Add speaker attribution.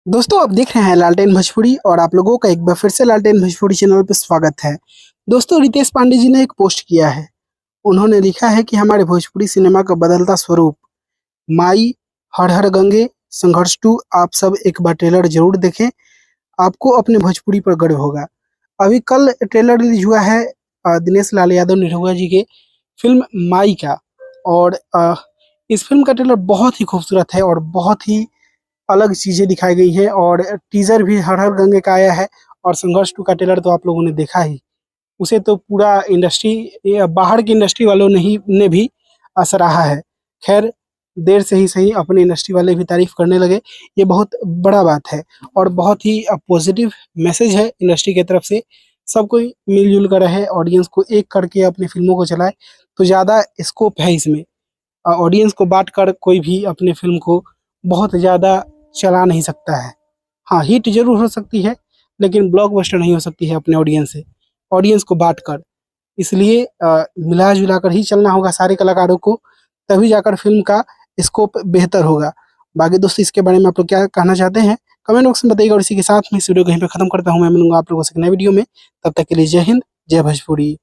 Speaker 1: दोस्तों आप देख रहे हैं लालटेन भोजपुरी और आप लोगों का एक बार फिर से लालटेन भोजपुरी चैनल पर स्वागत है। दोस्तों रितेश पांडे जी ने एक पोस्ट किया है। उन्होंने लिखा है कि हमारे भोजपुरी सिनेमा का बदलता स्वरूप, माई, हर हर गंगे, संघर्ष 2 आप सब एक बार ट्रेलर जरूर देखें। आपको अपने भोजपुरी पर गर्व होगा। अभी कल ट्रेलर रिलीज हुआ है दिनेश लाल यादव निरहुआ जी के फिल्म माई का। और इस फिल्म का ट्रेलर बहुत ही खूबसूरत है और बहुत ही अलग चीजें दिखाई गई हैं। और टीजर भी हर हर गंगे का आया है। और संघर्ष 2 का ट्रेलर तो आप लोगों ने देखा ही। उसे तो पूरा इंडस्ट्री, बाहर की इंडस्ट्री वालों ने भी सराहा है। खैर, देर से ही सही अपनी इंडस्ट्री वाले भी तारीफ करने लगे। ये बहुत बड़ा बात है और बहुत ही पॉजिटिव मैसेज है इंडस्ट्री की तरफ से। सब कोई मिलजुल कर रहे, ऑडियंस को एक करके अपनी फिल्मों को चलाए तो ज़्यादा स्कोप है इसमें। ऑडियंस को बांट कर कोई भी अपने फिल्म को बहुत ज़्यादा चला नहीं सकता है। हाँ, हिट जरूर हो सकती है लेकिन ब्लॉकबस्टर नहीं हो सकती है अपने ऑडियंस से, ऑडियंस को बांट कर। इसलिए मिला जुला कर ही चलना होगा सारे कलाकारों को, तभी जाकर फिल्म का स्कोप बेहतर होगा। बाकी दोस्तों इसके बारे में आप लोग क्या कहना चाहते हैं कमेंट बॉक्स में बताइएगा। और इसी के साथ मैं इस वीडियो को यहीं पे खत्म करता हूँ। मैं मिलूंगा आप लोगों से एक नए वीडियो में। तब तक के लिए जय हिंद, जय भोजपुरी।